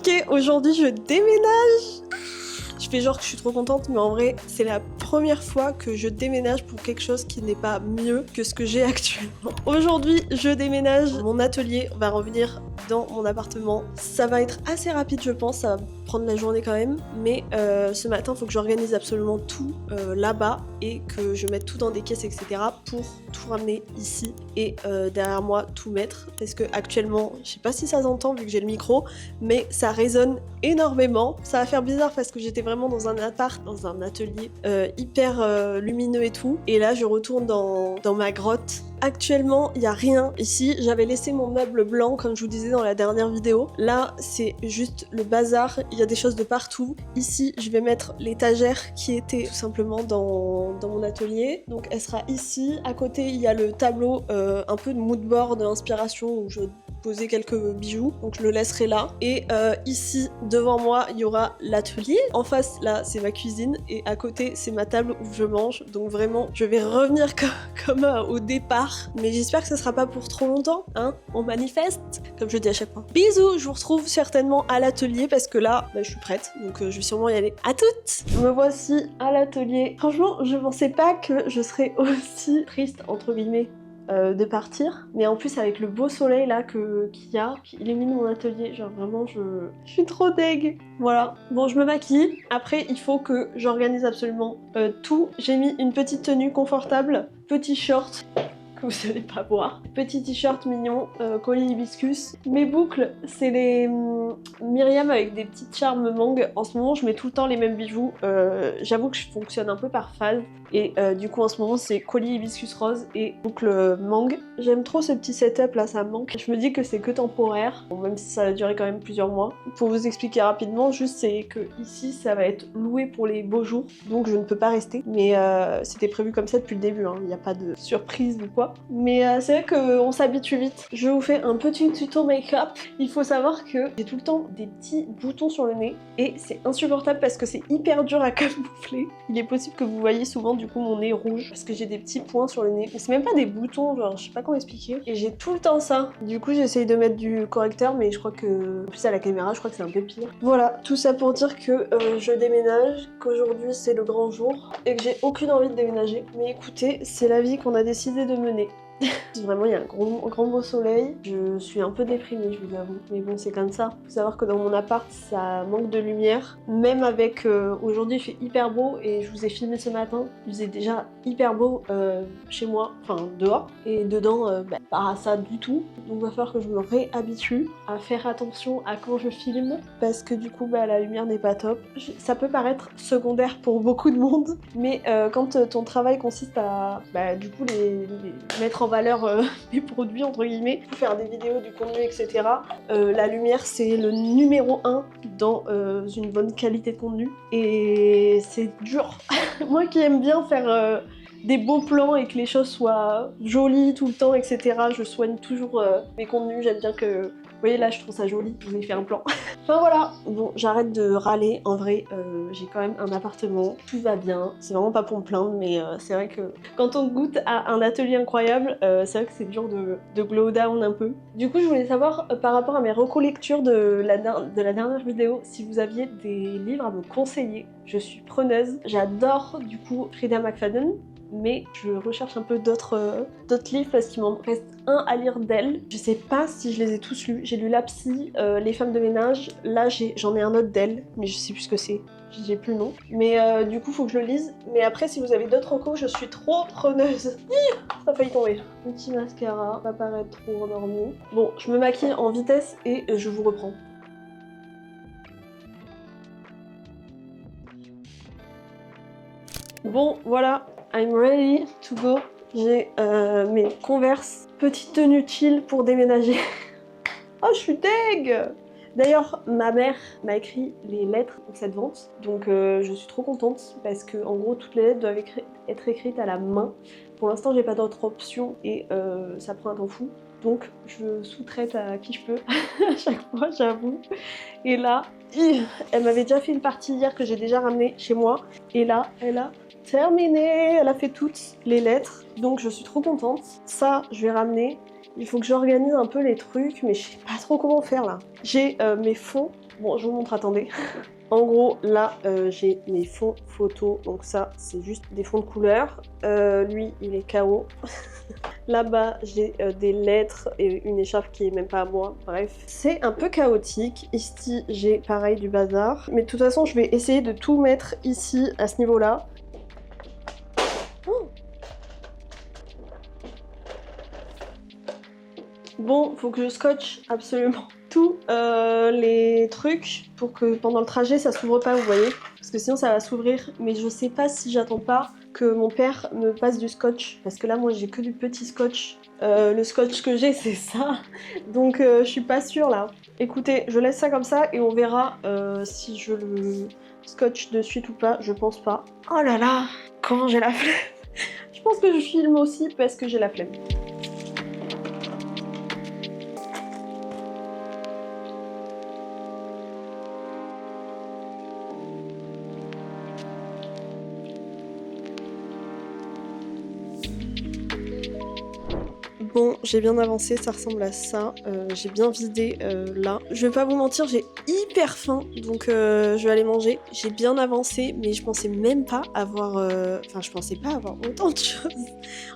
Ok, aujourd'hui je déménage. Je fais genre que je suis trop contente, mais en vrai, c'est la première fois que je déménage pour quelque chose qui n'est pas mieux que ce que j'ai actuellement. Aujourd'hui, je déménage. Mon atelier va revenir dans mon appartement. Ça va être assez rapide, je pense. Ça va prendre la journée quand même. Mais ce matin, il faut que j'organise absolument tout là-bas et que je mette tout dans des caisses, etc. pour tout ramener ici et derrière moi tout mettre. Parce que actuellement, je sais pas si ça s'entend vu que j'ai le micro, mais ça résonne énormément. Ça va faire bizarre parce que j'étais vraiment dans un appart, dans un atelier hyper lumineux et tout. Et là, je retourne dans ma grotte. Actuellement, il n'y a rien ici. J'avais laissé mon meuble blanc, comme je vous disais dans la dernière vidéo. Là, c'est juste le bazar. Il y a des choses de partout. Ici, je vais mettre l'étagère qui était tout simplement dans mon atelier. Donc, elle sera ici. À côté, il y a le tableau, un peu de mood board d'inspiration où je poser quelques bijoux, donc je le laisserai là. Et ici, devant moi, il y aura l'atelier. En face, là, c'est ma cuisine. Et à côté, c'est ma table où je mange. Donc vraiment, je vais revenir comme au départ. Mais j'espère que ça sera pas pour trop longtemps, hein. On manifeste, comme je dis à chaque fois. Bisous, je vous retrouve certainement à l'atelier parce que là, bah, je suis prête. Donc je vais sûrement y aller. À toutes! Me voici à l'atelier. Franchement, je pensais pas que je serais aussi triste, entre guillemets, de partir, mais en plus avec le beau soleil là qu'il y a qui illumine mon atelier, genre vraiment je suis trop deg. Voilà, bon je me maquille, après il faut que j'organise absolument tout. J'ai mis une petite tenue confortable, petit short que vous allez pas voir, petit t-shirt mignon, collier hibiscus. Mes boucles, c'est les Myriam avec des petites charmes mangue. En ce moment, je mets tout le temps les mêmes bijoux. J'avoue que je fonctionne un peu par phase. Et du coup, en ce moment, c'est collier hibiscus rose et boucle mangue. J'aime trop ce petit setup là, ça me manque. Je me dis que c'est que temporaire, bon, même si ça va durer quand même plusieurs mois. Pour vous expliquer rapidement, juste c'est que ici, ça va être loué pour les beaux jours, donc je ne peux pas rester. Mais c'était prévu comme ça depuis le début, hein. Il n'y a pas de surprise ou quoi. Mais c'est vrai qu'on s'habitue vite. Je vous fais un petit tuto make-up. Il faut savoir que j'ai tout le temps des petits boutons sur le nez et c'est insupportable parce que c'est hyper dur à camoufler. Il est possible que vous voyez souvent du coup mon nez rouge parce que j'ai des petits points sur le nez. Mais c'est même pas des boutons, genre je sais pas comment expliquer. Et j'ai tout le temps ça. Du coup j'essaye de mettre du correcteur mais je crois que, en plus à la caméra, je crois que c'est un peu pire. Voilà, tout ça pour dire que je déménage, qu'aujourd'hui c'est le grand jour et que j'ai aucune envie de déménager. Mais écoutez, c'est la vie qu'on a décidé de mener. Vraiment, il y a un grand beau soleil. Je suis un peu déprimée, je vous avoue. Mais bon, c'est comme ça. Faut savoir que dans mon appart, ça manque de lumière. Même avec... aujourd'hui, il fait hyper beau et je vous ai filmé ce matin. Il faisait déjà hyper beau chez moi, enfin dehors. Et dedans, pas ça du tout. Donc, il va falloir que je me réhabitue à faire attention à quand je filme. Parce que du coup, la lumière n'est pas top. Ça peut paraître secondaire pour beaucoup de monde. Mais quand ton travail consiste à, du coup, les mettre en valeur des produits entre guillemets, faire des vidéos, du contenu, etc. La lumière c'est le numéro 1 dans une bonne qualité de contenu et c'est dur. Moi qui aime bien faire des beaux plans et que les choses soient jolies tout le temps, etc. Je soigne toujours mes contenus, j'aime bien que... Vous voyez là je trouve ça joli, je vous ai fait un plan. Enfin voilà, bon j'arrête de râler, en vrai j'ai quand même un appartement, tout va bien, c'est vraiment pas pour me plaindre mais c'est vrai que quand on goûte à un atelier incroyable, c'est vrai que c'est dur de glow down un peu. Du coup je voulais savoir par rapport à mes reco-lectures de la dernière vidéo, si vous aviez des livres à me conseiller, je suis preneuse. J'adore du coup Freida McFadden, mais je recherche un peu d'autres livres parce qu'il m'en reste un à lire d'elle. Je sais pas si je les ai tous lus. J'ai lu La Psy, Les femmes de ménage, là j'en ai un autre d'elle, mais je sais plus ce que c'est. J'ai plus le nom. Mais du coup faut que je le lise. Mais après si vous avez d'autres recos, je suis trop preneuse. Ça a failli tomber. Petit mascara, pas paraître trop endormi. Bon, je me maquille en vitesse et je vous reprends. Bon voilà, I'm ready to go. J'ai mes Converse, petite tenue chill pour déménager. Oh, je suis deg! D'ailleurs, ma mère m'a écrit les lettres de cette vente, donc je suis trop contente parce que en gros toutes les lettres doivent être écrites à la main. Pour l'instant, j'ai pas d'autre option et ça prend un temps fou. Donc je sous-traite à qui je peux à chaque fois, j'avoue. Et là, elle m'avait déjà fait une partie hier que j'ai déjà ramenée chez moi. Et là, elle a terminé, elle a fait toutes les lettres. Donc je suis trop contente. Ça, je vais ramener. Il faut que j'organise un peu les trucs, mais je sais pas trop comment faire là. J'ai mes fonds Bon, je vous montre, attendez. En gros, là, j'ai mes fonds photos. Donc ça, c'est juste des fonds de couleur. Lui, il est KO. Là-bas, j'ai des lettres et une écharpe qui est même pas à moi. Bref, c'est un peu chaotique. Ici, j'ai pareil du bazar. Mais de toute façon, je vais essayer de tout mettre ici, à ce niveau-là. Oh. Bon, faut que je scotche absolument tous les trucs pour que pendant le trajet ça s'ouvre pas, vous voyez, parce que sinon ça va s'ouvrir. Mais je sais pas si j'attends pas que mon père me passe du scotch, parce que là moi j'ai que du petit scotch. Le scotch que j'ai c'est ça, donc je suis pas sûre là. Écoutez, je laisse ça comme ça et on verra si je le scotch de suite ou pas. Je pense pas. Oh là là, comment j'ai la flemme. Je pense que je filme aussi parce que j'ai la flemme. Bon, j'ai bien avancé, ça ressemble à ça. J'ai bien vidé là. Je vais pas vous mentir, j'ai hyper faim, donc je vais aller manger. J'ai bien avancé, mais je pensais même pas avoir... Enfin, je pensais pas avoir autant de choses.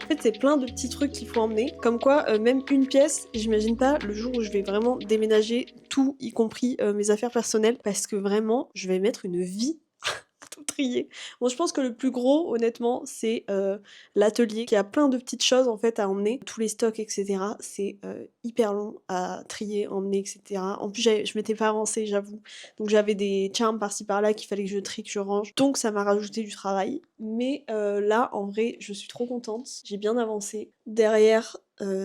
En fait, c'est plein de petits trucs qu'il faut emmener. Comme quoi, même une pièce, j'imagine pas le jour où je vais vraiment déménager tout, y compris mes affaires personnelles, parce que vraiment, je vais mettre une vie tout trier. Bon, je pense que le plus gros, honnêtement, c'est l'atelier qui a plein de petites choses en fait à emmener, tous les stocks, etc. C'est hyper long à trier, emmener, etc. En plus, je m'étais pas avancée, j'avoue. Donc j'avais des charms par-ci par-là qu'il fallait que je trie, que je range. Donc ça m'a rajouté du travail. Mais là, en vrai, je suis trop contente. J'ai bien avancé. Derrière,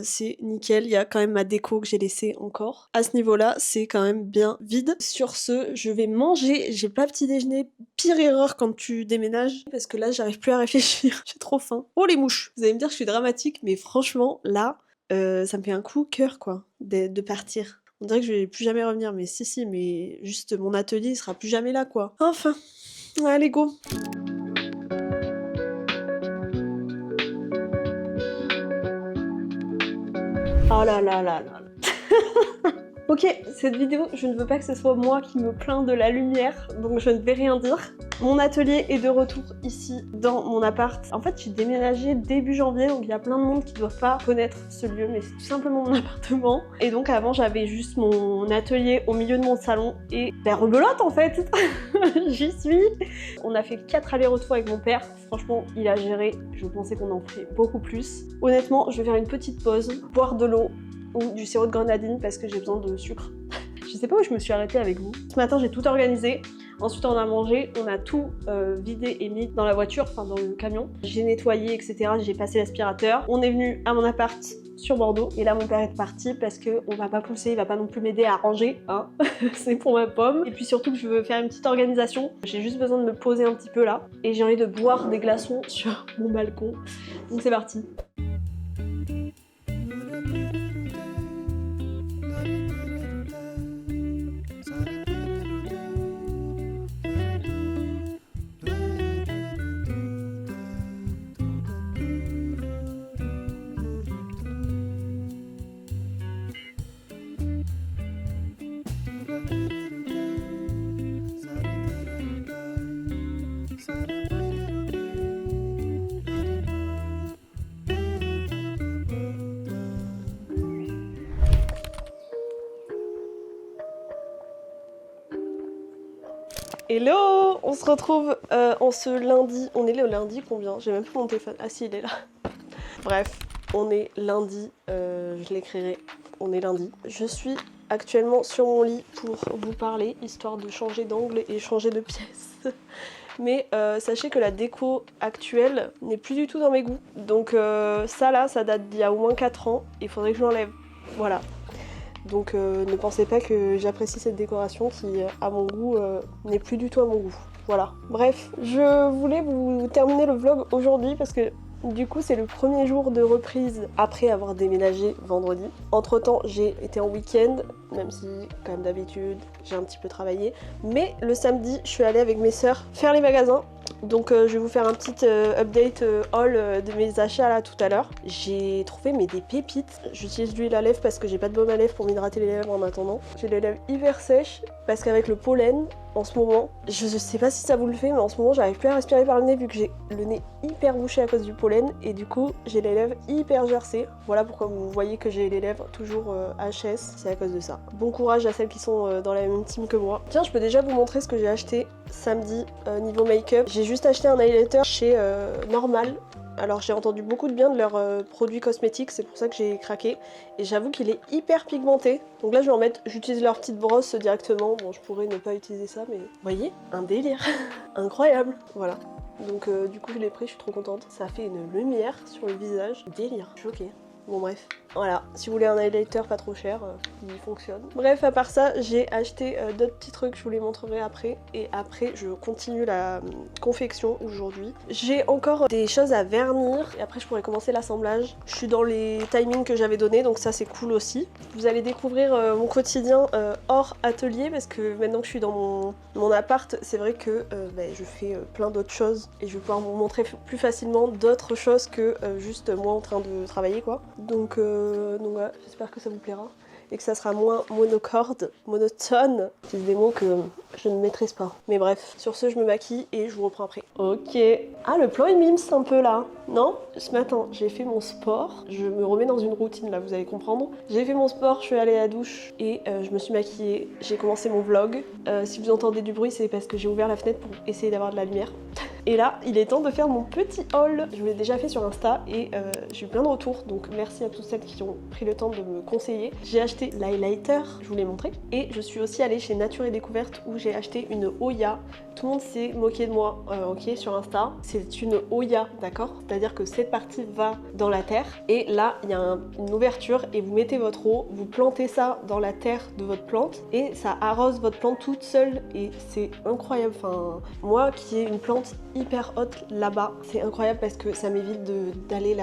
c'est nickel, il y a quand même ma déco que j'ai laissée encore. À ce niveau-là, c'est quand même bien vide. Sur ce, je vais manger, j'ai pas petit déjeuner, pire erreur quand tu déménages, parce que là j'arrive plus à réfléchir, j'ai trop faim. Oh les mouches. Vous allez me dire que je suis dramatique, mais franchement, là, ça me fait un coup cœur quoi, de partir. On dirait que je vais plus jamais revenir, mais si, mais juste mon atelier il sera plus jamais là quoi. Enfin, allez go. Oh là là là là. Ok, cette vidéo, je ne veux pas que ce soit moi qui me plains de la lumière, donc je ne vais rien dire. Mon atelier est de retour ici, dans mon appart. En fait, j'ai déménagé début janvier, donc il y a plein de monde qui ne doivent pas connaître ce lieu, mais c'est tout simplement mon appartement. Et donc avant, j'avais juste mon atelier au milieu de mon salon, et ben rebelote en fait. J'y suis. On a fait 4 allers-retours avec mon père. Franchement, il a géré. Je pensais qu'on en ferait beaucoup plus. Honnêtement, je vais faire une petite pause, boire de l'eau, ou du sirop de grenadine parce que j'ai besoin de sucre. Je sais pas où je me suis arrêtée avec vous. Ce matin j'ai tout organisé, ensuite on a mangé, on a tout vidé et mis dans la voiture, enfin dans le camion. J'ai nettoyé etc, j'ai passé l'aspirateur. On est venu à mon appart sur Bordeaux et là mon père est parti parce que on va pas pousser, il va pas non plus m'aider à ranger, hein. C'est pour ma pomme. Et puis surtout que je veux faire une petite organisation, j'ai juste besoin de me poser un petit peu là et j'ai envie de boire des glaçons sur mon balcon. Donc c'est parti. Hello! On se retrouve en ce lundi. On est le lundi combien? J'ai même plus mon téléphone. Ah si, il est là. Bref, on est lundi. Je l'écrirai. On est lundi. Je suis actuellement sur mon lit pour vous parler, histoire de changer d'angle et changer de pièce. Mais sachez que la déco actuelle n'est plus du tout dans mes goûts. Donc ça là, ça date d'il y a au moins 4 ans. Il faudrait que je l'enlève. Voilà. Donc ne pensez pas que j'apprécie cette décoration qui, à mon goût, n'est plus du tout à mon goût. Voilà. Bref, je voulais vous terminer le vlog aujourd'hui parce que du coup c'est le premier jour de reprise après avoir déménagé vendredi. Entre temps j'ai été en week-end, même si comme d'habitude j'ai un petit peu travaillé. Mais le samedi je suis allée avec mes sœurs faire les magasins Donc je vais vous faire un petit update haul de mes achats là tout à l'heure. J'ai trouvé mais des pépites. J'utilise l'huile à lèvres parce que j'ai pas de baume à lèvres pour m'hydrater les lèvres en attendant. J'ai les lèvres hyper sèches parce qu'avec le pollen en ce moment, je sais pas si ça vous le fait, mais en ce moment j'arrive plus à respirer par le nez vu que j'ai le nez hyper bouché à cause du pollen et du coup j'ai les lèvres hyper gercées. Voilà pourquoi vous voyez que j'ai les lèvres toujours HS, c'est à cause de ça. Bon courage à celles qui sont dans la même team que moi. Tiens, je peux déjà vous montrer ce que j'ai acheté samedi niveau make-up. J'ai juste acheté un highlighter chez Normal. Alors j'ai entendu beaucoup de bien de leurs produits cosmétiques, c'est pour ça que j'ai craqué. Et j'avoue qu'il est hyper pigmenté. Donc là je vais en mettre, j'utilise leur petite brosse directement. Bon, je pourrais ne pas utiliser ça, mais vous voyez, un délire. Incroyable, voilà. Donc du coup je l'ai pris, je suis trop contente. Ça fait une lumière sur le visage, délire, choquée. Bon bref, voilà, si vous voulez un highlighter pas trop cher, il fonctionne. Bref, à part ça, j'ai acheté d'autres petits trucs, je vous les montrerai après. Et après, je continue la confection aujourd'hui. J'ai encore des choses à vernir et après je pourrais commencer l'assemblage. Je suis dans les timings que j'avais donnés, donc ça c'est cool aussi. Vous allez découvrir mon quotidien hors atelier parce que maintenant que je suis dans mon appart, c'est vrai que je fais plein d'autres choses et je vais pouvoir vous montrer plus facilement d'autres choses que juste moi en train de travailler quoi. Donc voilà, j'espère que ça vous plaira et que ça sera moins monocorde, monotone. C'est des mots que je ne maîtrise pas. Mais bref, sur ce, je me maquille et je vous reprends après. Ok. Ah, le plan il mimes un peu là, non? Ce matin, j'ai fait mon sport. Je me remets dans une routine là, vous allez comprendre. J'ai fait mon sport, je suis allée à la douche et je me suis maquillée. J'ai commencé mon vlog. Si vous entendez du bruit, c'est parce que j'ai ouvert la fenêtre pour essayer d'avoir de la lumière. Et là, il est temps de faire mon petit haul. Je vous l'ai déjà fait sur Insta et j'ai eu plein de retours. Donc merci à toutes celles qui ont pris le temps de me conseiller. J'ai acheté l'highlighter, je vous l'ai montré. Et je suis aussi allée chez Nature et Découverte où j'ai acheté une Oya. Tout le monde s'est moqué de moi, ok, sur Insta. C'est une Oya, d'accord? C'est-à-dire que cette partie va dans la terre. Et là, il y a une ouverture et vous mettez votre eau, vous plantez ça dans la terre de votre plante et ça arrose votre plante toute seule. Et c'est incroyable. Enfin, moi qui ai une plante hyper haute là-bas, c'est incroyable parce que ça m'évite d'aller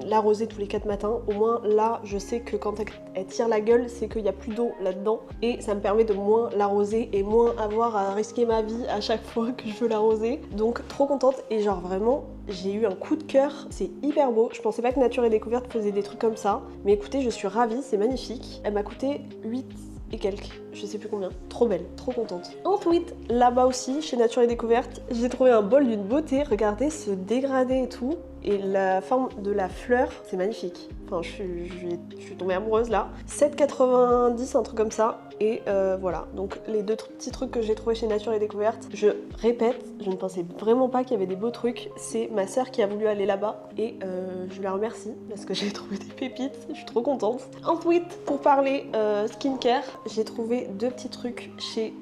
l'arroser tous les 4 matins. Au moins là, je sais que quand elle tire la gueule, c'est qu'il n'y a plus d'eau là-dedans et ça me permet de moins l'arroser et moins avoir à risquer ma vie à chaque fois que je veux l'arroser. Donc trop contente et genre vraiment, j'ai eu un coup de cœur, c'est hyper beau. Je pensais pas que Nature et Découverte faisait des trucs comme ça, mais écoutez, je suis ravie, c'est magnifique. Elle m'a coûté 8 et quelques, je sais plus combien. Trop belle, trop contente. Ensuite, là-bas aussi, chez Nature et Découverte, j'ai trouvé un bol d'une beauté. Regardez ce dégradé et tout. Et la forme de la fleur, c'est magnifique. Enfin, je suis tombée amoureuse là. 7,90, un truc comme ça. Et voilà, donc les deux petits trucs que j'ai trouvés chez Nature et Découverte. Je répète, je ne pensais vraiment pas qu'il y avait des beaux trucs. C'est ma sœur qui a voulu aller là-bas. Et je la remercie parce que j'ai trouvé des pépites. Je suis trop contente. Ensuite, pour parler skincare, j'ai trouvé deux petits trucs chez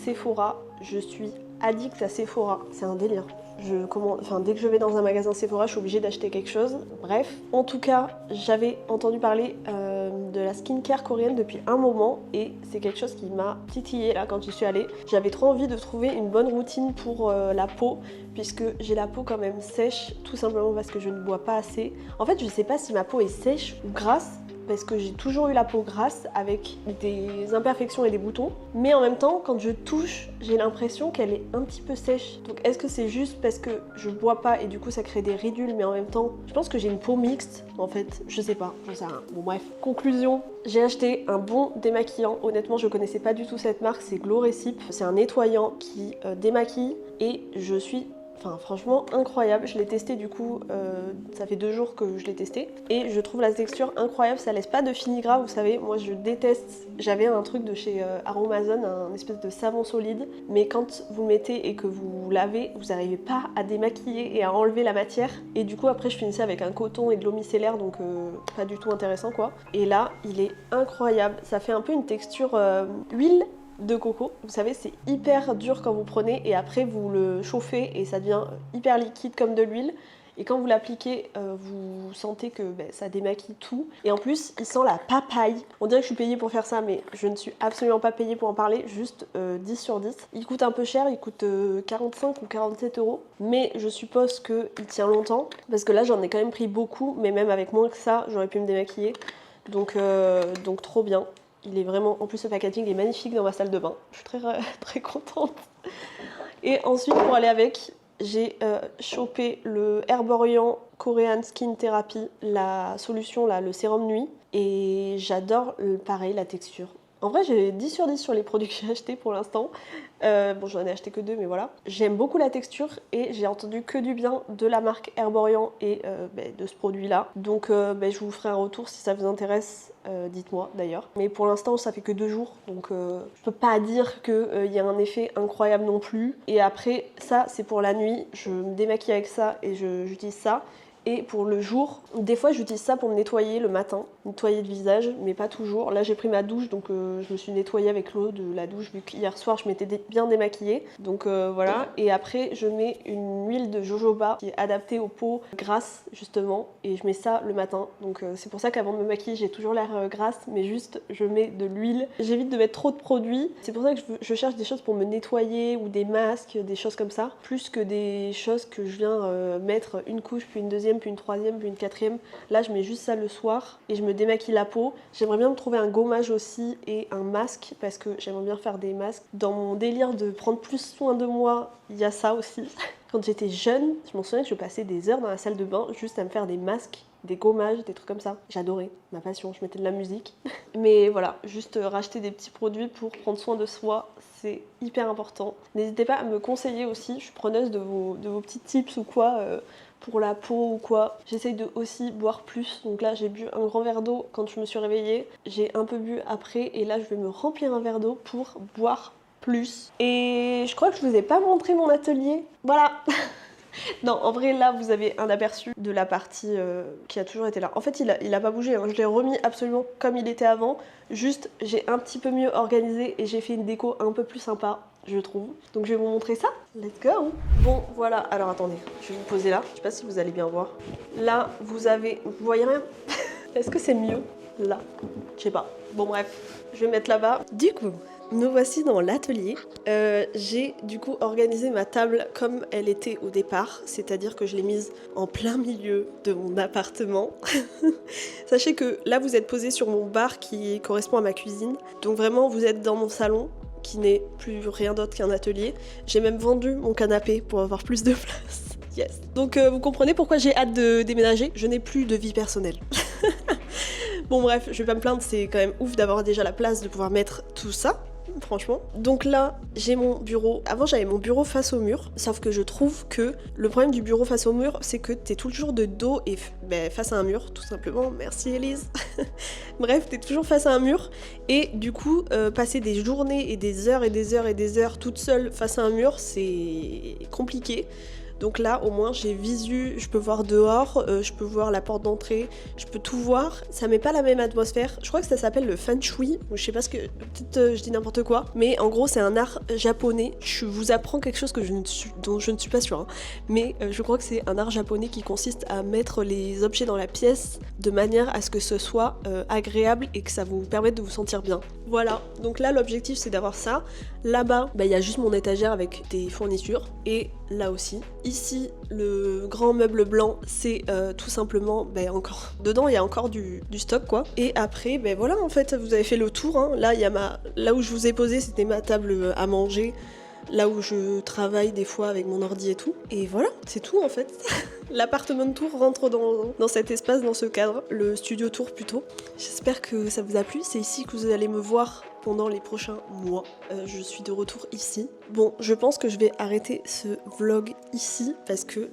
Sephora. Je suis addict à Sephora. C'est un délire. Dès que je vais dans un magasin Sephora, je suis obligée d'acheter quelque chose. Bref, en tout cas, j'avais entendu parler de la skincare coréenne depuis un moment et c'est quelque chose qui m'a titillée là quand j'y suis allée. J'avais trop envie de trouver une bonne routine pour la peau puisque j'ai la peau quand même sèche, tout simplement parce que je ne bois pas assez. En fait, je sais pas si ma peau est sèche ou grasse, parce que j'ai toujours eu la peau grasse avec des imperfections et des boutons. Mais en même temps, quand je touche, j'ai l'impression qu'elle est un petit peu sèche. Donc est-ce que c'est juste parce que je bois pas et du coup ça crée des ridules, mais en même temps, je pense que j'ai une peau mixte en fait. Je sais pas, j'en sais rien. Bon bref, conclusion. J'ai acheté un bon démaquillant. Honnêtement, je connaissais pas du tout cette marque, c'est Glow Recipe. C'est un nettoyant qui démaquille et je suis... Enfin franchement incroyable, je l'ai testé du coup, ça fait 2 jours que je l'ai testé et je trouve la texture incroyable, ça laisse pas de fini-gras, vous savez, moi je déteste, j'avais un truc de chez Aromazone, un espèce de savon solide, mais quand vous le mettez et que vous lavez, vous n'arrivez pas à démaquiller et à enlever la matière et du coup après je finissais avec un coton et de l'eau micellaire donc pas du tout intéressant quoi. Et là il est incroyable, ça fait un peu une texture huile de coco. Vous savez, c'est hyper dur quand vous prenez et après vous le chauffez et ça devient hyper liquide comme de l'huile. Et quand vous l'appliquez, vous sentez que ça démaquille tout. Et en plus, il sent la papaye. On dirait que je suis payée pour faire ça, mais je ne suis absolument pas payée pour en parler. Juste 10 sur 10. Il coûte un peu cher, il coûte 45 ou 47 euros. Mais je suppose qu'il tient longtemps. Parce que là, j'en ai quand même pris beaucoup. Mais même avec moins que ça, j'aurais pu me démaquiller. Donc trop bien. Il est vraiment, en plus le packaging est magnifique dans ma salle de bain. Je suis très contente. Et ensuite pour aller avec, j'ai chopé le Herborian Korean Skin Therapy, la solution là, le sérum nuit. Et j'adore pareil la texture. En vrai j'ai 10 sur 10 sur les produits que j'ai achetés pour l'instant. Bon j'en ai acheté que 2 mais voilà. J'aime beaucoup la texture et j'ai entendu que du bien de la marque Herborian et de ce produit là. Donc je vous ferai un retour si ça vous intéresse, dites-moi d'ailleurs. Mais pour l'instant ça fait que 2 jours donc je peux pas dire qu'il y a un effet incroyable non plus. Et après ça c'est pour la nuit, je me démaquille avec ça et j'utilise ça. Et pour le jour, des fois j'utilise ça pour me nettoyer le matin, nettoyer le visage, mais pas toujours. Là j'ai pris ma douche, donc je me suis nettoyée avec l'eau de la douche, vu qu'hier soir je m'étais bien démaquillée. Donc voilà, et après je mets une huile de jojoba qui est adaptée aux peaux grasses justement, et je mets ça le matin. Donc c'est pour ça qu'avant de me maquiller j'ai toujours l'air grasse, mais juste je mets de l'huile. J'évite de mettre trop de produits, c'est pour ça que je cherche des choses pour me nettoyer, ou des masques, des choses comme ça, plus que des choses que je viens mettre une couche, puis une deuxième, puis une troisième, puis une quatrième. Là je mets juste ça le soir et je me démaquille la peau. J'aimerais bien me trouver un gommage aussi et un masque parce que j'aimerais bien faire des masques. Dans mon délire de prendre plus soin de moi, il y a ça aussi. Quand j'étais jeune, je m'en souviens que je passais des heures dans la salle de bain juste à me faire des masques, des gommages, des trucs comme ça. J'adorais, ma passion, je mettais de la musique. Mais voilà, juste racheter des petits produits pour prendre soin de soi, c'est hyper important. N'hésitez pas à me conseiller aussi, je suis preneuse de vos petits tips ou quoi, pour la peau ou quoi. J'essaye de aussi boire plus, donc là j'ai bu un grand verre d'eau quand je me suis réveillée, j'ai un peu bu après et là je vais me remplir un verre d'eau pour boire plus. Et je crois que je vous ai pas montré mon atelier, voilà. Non, en vrai, là, vous avez un aperçu de la partie qui a toujours été là. En fait, il a pas bougé, hein. Je l'ai remis absolument comme il était avant. Juste, j'ai un petit peu mieux organisé et j'ai fait une déco un peu plus sympa, je trouve. Donc, je vais vous montrer ça. Let's go! Bon, voilà. Alors, attendez, je vais vous poser là. Je sais pas si vous allez bien voir. Là, vous avez... Vous voyez rien? Est-ce que c'est mieux là? Je sais pas. Bon, bref, je vais mettre là-bas. Du coup... Nous voici dans l'atelier. J'ai du coup organisé ma table comme elle était au départ, c'est-à-dire que je l'ai mise en plein milieu de mon appartement. Sachez que là vous êtes posé sur mon bar qui correspond à ma cuisine, donc vraiment vous êtes dans mon salon qui n'est plus rien d'autre qu'un atelier. J'ai même vendu mon canapé pour avoir plus de place. Yes. Donc vous comprenez pourquoi j'ai hâte de déménager, je n'ai plus de vie personnelle. Bon bref, je vais pas me plaindre, c'est quand même ouf d'avoir déjà la place de pouvoir mettre tout ça. Franchement. Donc là, j'ai mon bureau. Avant, j'avais mon bureau face au mur. Sauf que je trouve que le problème du bureau face au mur, c'est que t'es toujours de dos et face à un mur, tout simplement. Merci Elise. Bref, t'es toujours face à un mur. Et du coup, passer des journées et des heures et des heures et des heures toute seule face à un mur, c'est compliqué. Donc là, au moins, j'ai visu, je peux voir dehors, je peux voir la porte d'entrée, je peux tout voir. Ça met pas la même atmosphère. Je crois que ça s'appelle le feng shui. Je sais pas ce que... Peut-être je dis n'importe quoi. Mais en gros, c'est un art japonais. Je vous apprends quelque chose dont je ne suis pas sûre. Hein. Mais je crois que c'est un art japonais qui consiste à mettre les objets dans la pièce de manière à ce que ce soit agréable et que ça vous permette de vous sentir bien. Voilà. Donc là, l'objectif, c'est d'avoir ça. Là-bas, il y a juste mon étagère avec des fournitures. Et là aussi. Ici, le grand meuble blanc, c'est tout simplement, encore dedans, il y a encore du stock, quoi. Et après, voilà, en fait, vous avez fait le tour. Hein. Là, il y a là où je vous ai posé, c'était ma table à manger. Là où je travaille des fois avec mon ordi et tout. Et voilà, c'est tout en fait. L'appartement de tour rentre dans cet espace, dans ce cadre. Le studio tour plutôt. J'espère que ça vous a plu. C'est ici que vous allez me voir pendant les prochains mois. Je suis de retour ici. Bon, je pense que je vais arrêter ce vlog ici parce que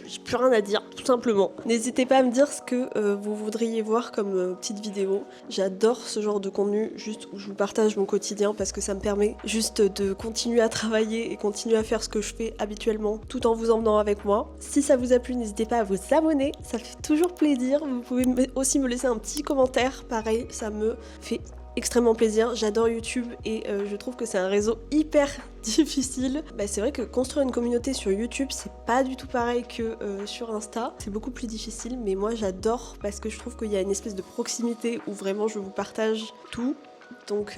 j'ai plus rien à dire, tout simplement. N'hésitez pas à me dire ce que vous voudriez voir comme petite vidéo. J'adore ce genre de contenu, juste où je vous partage mon quotidien parce que ça me permet juste de continuer à travailler et continuer à faire ce que je fais habituellement tout en vous emmenant avec moi. Si ça vous a plu, n'hésitez pas à vous abonner, ça fait toujours plaisir. Vous pouvez aussi me laisser un petit commentaire, pareil, ça me fait extrêmement plaisir. J'adore YouTube et je trouve que c'est un réseau hyper difficile. C'est vrai que construire une communauté sur YouTube, c'est pas du tout pareil que sur Insta. C'est beaucoup plus difficile, mais moi j'adore parce que je trouve qu'il y a une espèce de proximité où vraiment je vous partage tout. Donc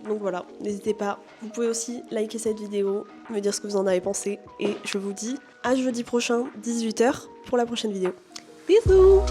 voilà, n'hésitez pas. Vous pouvez aussi liker cette vidéo, me dire ce que vous en avez pensé et je vous dis à jeudi prochain, 18 h pour la prochaine vidéo. Bisous!